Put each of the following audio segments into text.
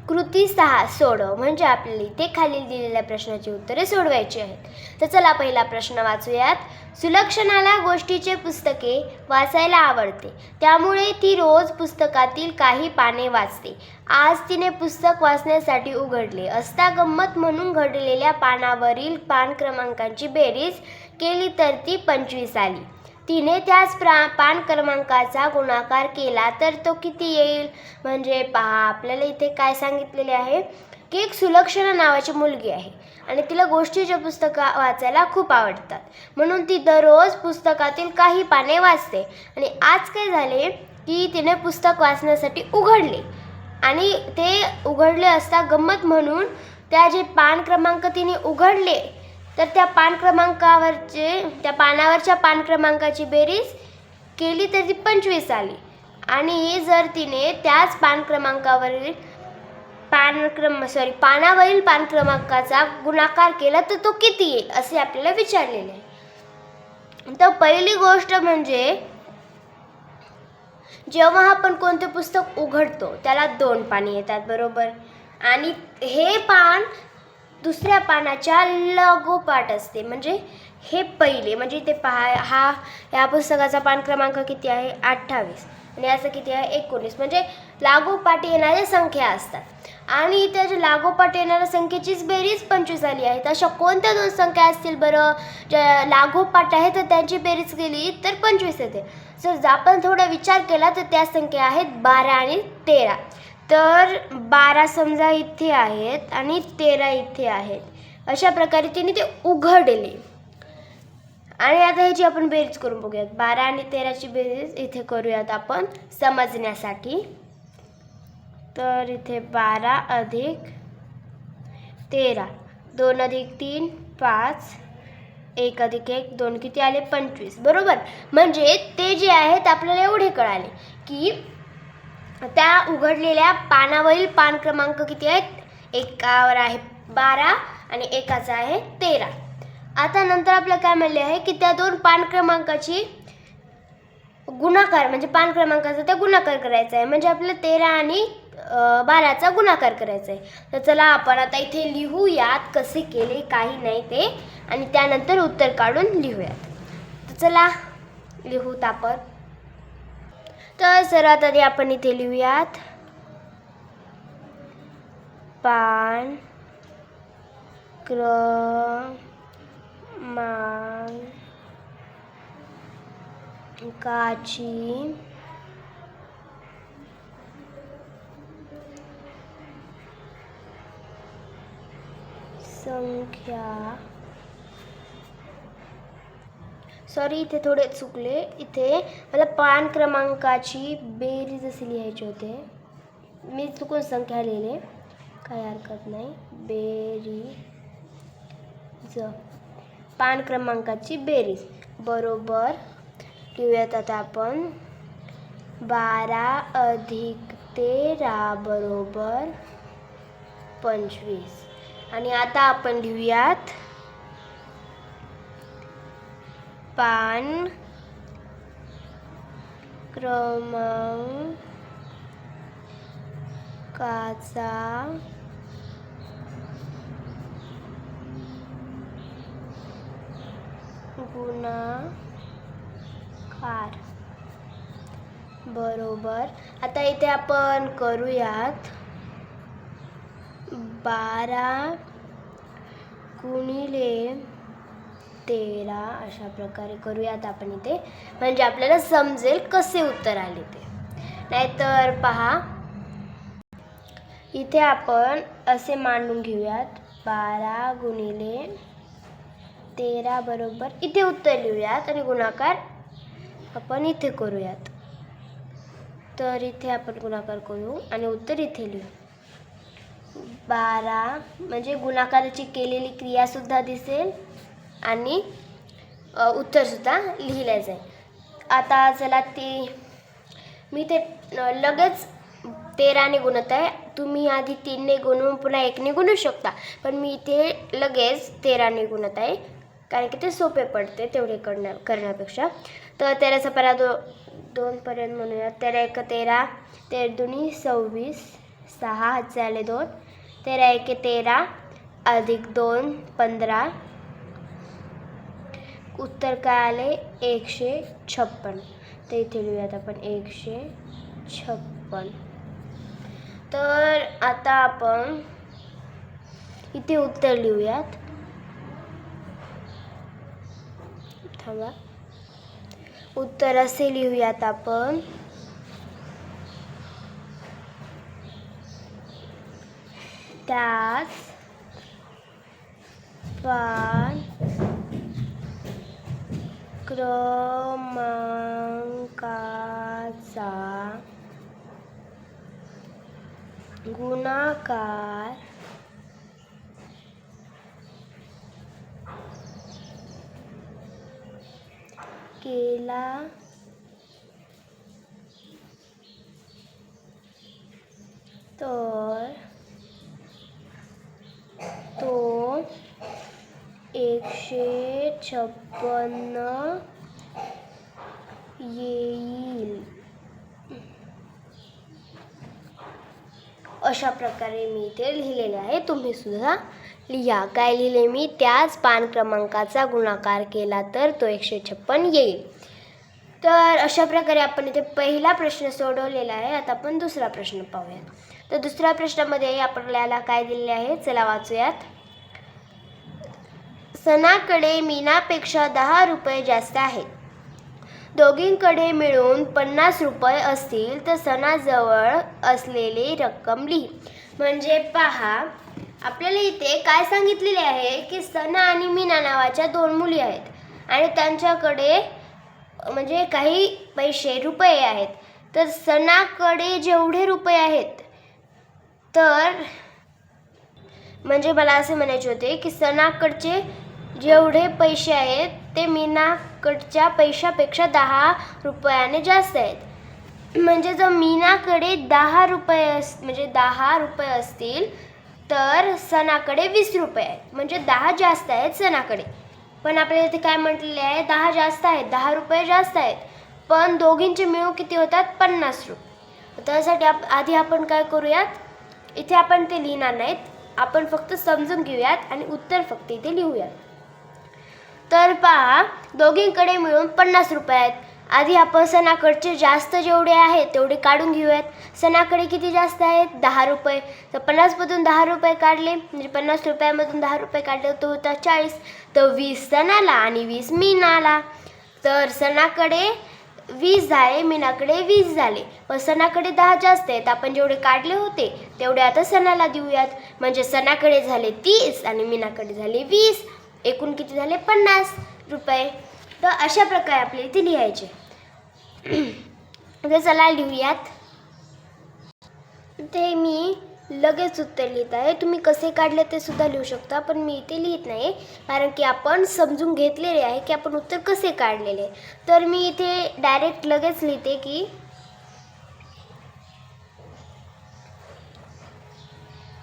कृती 6 सोडव म्हणजे आपल्याला इथे खालील दिलेल्या प्रश्नाची उत्तरे सोडवायची आहेत. तर चला पहिला प्रश्न वाचूयात. सुलक्षणाला गोष्टीचे पुस्तके वाचायला आवडते, त्यामुळे ती रोज पुस्तकातील काही पाने वाचते. आज तिने पुस्तक वाचण्यासाठी उघडले असता गंमत म्हणून घडलेल्या पानावरील पान क्रमांकांची बेरीज केली तर ती 25 आली. तिने त्याच पान क्रमांकाचा गुणाकार केला तर तो किती येईल? म्हणजे पहा, आपल्याला इथे काय सांगितलेले आहे की एक सुलक्षणा नावाची मुलगी आहे आणि तिला गोष्टीचे पुस्तकं वाचायला खूप आवडतात, म्हणून ती दररोज पुस्तकातील काही पाने वाचते. आणि आज काय झाले की तिने पुस्तक वाचण्यासाठी उघडले आणि ते उघडले असता गंमत म्हणून त्या जे पान क्रमांक तिने उघडले तर त्या पानावरच्या पान क्रमांकाची बेरीज केली तर ती 25 आली. आणि जर तिने त्याच पानावरील पान क्रमांकाचा गुणाकार केला तर तो किती येईल असे आपल्याला विचारलेले आहे. तर पहिली गोष्ट म्हणजे जेव्हा आपण कोणते पुस्तक उघडतो त्याला 2 पाने येतात, बरोबर. आणि हे पान दुसऱ्या पानाच्या लागोपाठ असते, म्हणजे हे पहिले. म्हणजे ते पहा, या पुस्तकाचा पान क्रमांक किती आहे? 28 आणि याचं किती आहे? 19. म्हणजे लागोपाठ येणाऱ्या संख्या असतात आणि त्याच्या लागोपाठ येणाऱ्या संख्येचीच बेरीज 25 आली आहे. तर अशा कोणत्या 2 संख्या असतील बरं ज्या लागोपाठ आहेत तर त्यांची बेरीज केली तर 25 येते? जर आपण थोडा विचार केला तर त्या संख्या आहेत 12 आणि 13. तर 12 समजा इथे आहेत आणि 13 इथे आहेत. अशा प्रकारे तिने ते उघडले आणि आता ह्याची आपण बेरीज करून बघूयात. 12 आणि 13ची बेरीज इथे करूयात आपण समजण्यासाठी. तर इथे 12 अधिक 13, 2 अधिक 3 5, 1 अधिक 1 2, किती आले? 25, बरोबर. म्हणजे ते जे आहेत आपल्याला एवढे कळाले की त्या उघडलेल्या पानावरील पान क्रमांक किती आहेत? एकावर आहे 12 आणि एकाचा आहे 13. आता नंतर आपल्याला काय म्हणले आहे की त्या 2 पान क्रमांकाची गुणाकार, म्हणजे पान क्रमांकाचा त्या गुणाकार करायचा आहे. म्हणजे आपल्याला 13 आणि 12चा गुणाकार करायचा आहे. तर चला आपण आता इथे लिहूयात कसे केले, काही नाही ते, आणि त्यानंतर उत्तर काढून लिहूयात. तर चला लिहूत आपण. तर सर्वात आधी आपण इथे लिहूयात पान क्रमांकाची संख्या, सॉरी इथे थोडे चुकले. इथे मला पान क्रमांकाची बेरीज असे लिहायचे होते, मी चुकून संख्या लिहिले, काही हरकत नाही. बेरीज, पान क्रमांकाची बेरीज बरोबर लिहूयात आता आपण. 12 अधिक 13 बरोबर 25. आणि आता आपण लिहूयात पान क्रमांकाचा गुणाकार बरोबर. आता इथे आपण करूयात 12 गुणिले 13 अशा प्रकारे करूयात आपण इथे, म्हणजे आपल्याला समजेल कसे उत्तर आले ते. नाहीतर पहा इथे आपण असे मांडून घेऊयात 12 गुणिले 13 बरोबर, इथे उत्तर लिहूयात आणि गुणाकार आपण इथे करूयात. तर इथे आपण गुणाकार करू आणि उत्तर इथे लिहू. 12 म्हणजे गुणाकाराची केलेली क्रियासुद्धा दिसेल आणि उत्तरसुद्धा लिहिलं जाईल. आता चला मी ते लगेच 13ने गुणत आहे. तुम्ही आधी 3ने गुणून पुन्हा 1ने गुणू शकता, पण मी इथे लगेच 13ने गुणत आहे कारण की ते सोपे पडते तेवढे करण्यापेक्षा. तर 13चा परा 2 पर्यंत म्हणूया. 13 1 13, 13 2 26, 6 हातचे आले 2, 13 एके 13 अधिक 2 15. उत्तर काय आले 156. तर इथे लिहूयात आपण 156. तर आता आपण इथे उत्तर लिहूयात. थांबा, उत्तर असे लिहूयात आपण. त्याच पान क्रमांकाचा गुणाकार केला तर तो 156 येईल. अशा प्रकारे मी इथे लिहिलेले आहे. तुम्ही सुद्धा लिहा. काय लिहिले मी? त्याच पान क्रमांकाचा गुणाकार केला तर तो 156 येईल. तर अशा प्रकारे आपण इथे पहिला प्रश्न सोडवलेला आहे. आता आपण दुसरा प्रश्न पाहूया. तर दुसऱ्या प्रश्नामध्ये आपल्याला काय दिलेले आहे चला वाचूयात. सनाकडे मीनापेक्षा 10 रुपये जास्त आहेत. दोघींकडे मिळून 50 रुपये असतील तर सनाजवळ असलेली रक्कम लिही. म्हणजे पहा, आपल्याला इथे काय सांगितलेले आहे की सना आणि मीना नावाच्या 2 मुली आहेत आणि त्यांच्याकडे म्हणजे काही पैसे रुपये आहेत. तर सनाकडे जेवढे रुपये आहेत, तर म्हणजे मला असे म्हणायचे होते की सनाकडचे जेवढे पैसे आहेत ते मीनाकडच्या पैशापेक्षा 10 रुपयाने जास्त आहेत. म्हणजे जर मीनाकडे 10 रुपये म्हणजे 10 रुपये असतील तर सनाकडे 20 रुपये आहेत. म्हणजे 10 जास्त आहेत सनाकडे. पण आपल्याला इथे काय म्हटलेले आहे? 10 जास्त आहेत, 10 रुपये जास्त आहेत. पण दोघींचे मिळून किती होतात? 50 रुपये. त्यासाठी आधी आपण काय करूयात, इथे आपण ते लिहिणार नाहीत, आपण फक्त समजून घेऊयात आणि उत्तर फक्त इथे लिहूयात. तर पहा, दोघींकडे मिळून 50 रुपये आहेत. आधी आपण सनाकडचे जास्त जेवढे आहेत तेवढे काढून घेऊयात. सनाकडे किती जास्त आहेत? 10 रुपये. तर 50मधून 10 रुपये काढले म्हणजे 50 रुपयामधून 10 रुपये काढले तो होता 40. तर 20 सनाला आणि 20 मीनाला. तर सनाकडे 20 झाले, मीनाकडे 20 झाले. पण सनाकडे 10 जास्त आहेत. आपण जेवढे काढले होते तेवढे आता सनाला देऊयात. म्हणजे सनाकडे झाले 30 आणि मीनाकडे झाले 20. एकूण किती झाले? 50 रुपये. तर अशा प्रकारे आपल्या इथे लिहायचे. तर चला लिहूयात. ते मी लगेच उत्तर लिहित आहे. तुम्ही कसे काढले ते सुद्धा लिहू शकता, पण मी इथे लिहित नाही कारण की आपण समजून घेतलेले आहे की आपण उत्तर कसे काढलेले. तर मी इथे डायरेक्ट लगेच लिहिते की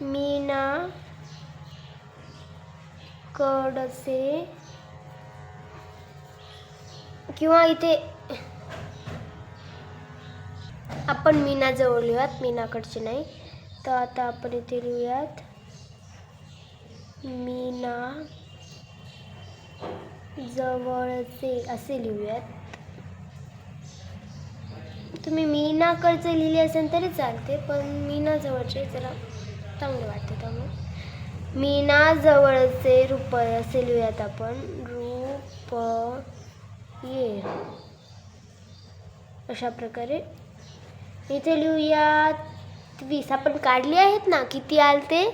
मीनाकडचे किंवा इथे आपण मीनाजवळ लिहूयात, मीनाकडचे नाही. तर आता आपण इथे लिहूयात मीना जवळचे असे लिहूयात. तुम्ही मीनाकडचे लिहिले असेल तरी चालते, पण मीना जवळचे जरा चांगले वाटते. त्यामुळे मीना जवळचे रुपये असे लिहूयात आपण. रुपये अशा प्रकारे इथे लिहूयात 20. आपण काढले आहेत ना, किती आलते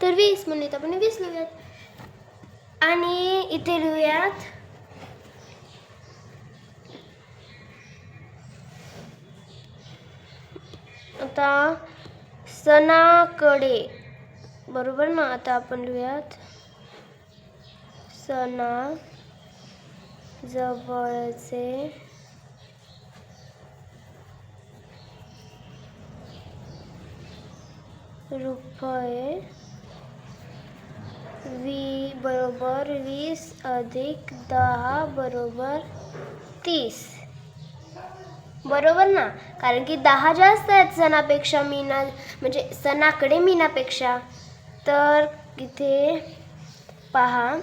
तर 20 म्हणून इथे आपण 20 लिहूयात. आणि इथे लिहूयात आता सनाकडे, बरोबर ना. आता आपण लिहूयात सना जवळचे रुपये बरोबर 20 अधिक 10 बरोबर 30. बरोबर ना, कारण की 10 जास्त आहेत सणापेक्षा मीना, म्हणजे सणाकडे मीनापेक्षा. तर इथे पहा,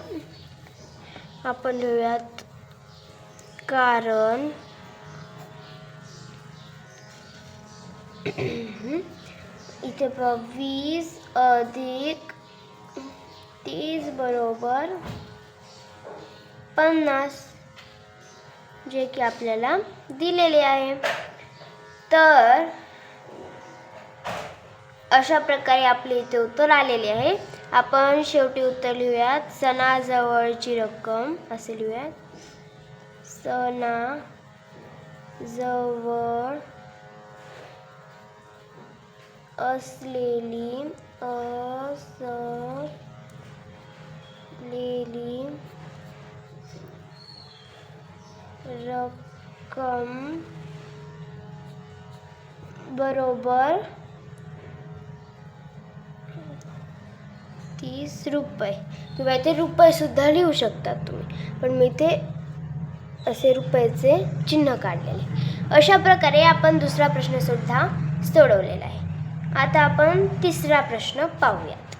आपण लिहूयात कारण इथे 20 अधिक 30 बरोबर 50, जे की आपल्याला दिलेले आहे. तर अशा प्रकारे आपले इथे उत्तर आलेले आहे. आपण शेवटी उत्तर लिहूयात, सणाजवळची रक्कम असे लिहूयात. सणाजवळ असलेली रक्कम बरोबर 30 रुपये. किंवा इथे रुपये सुद्धा लिहू शकतात तुम्ही, पण मी इथे असे रुपयाचे चिन्ह काढलेले. अशा प्रकारे आपण दुसरा प्रश्न सुद्धा सोडवलेला आहे. आता आपण तिसरा प्रश्न पाहूयात.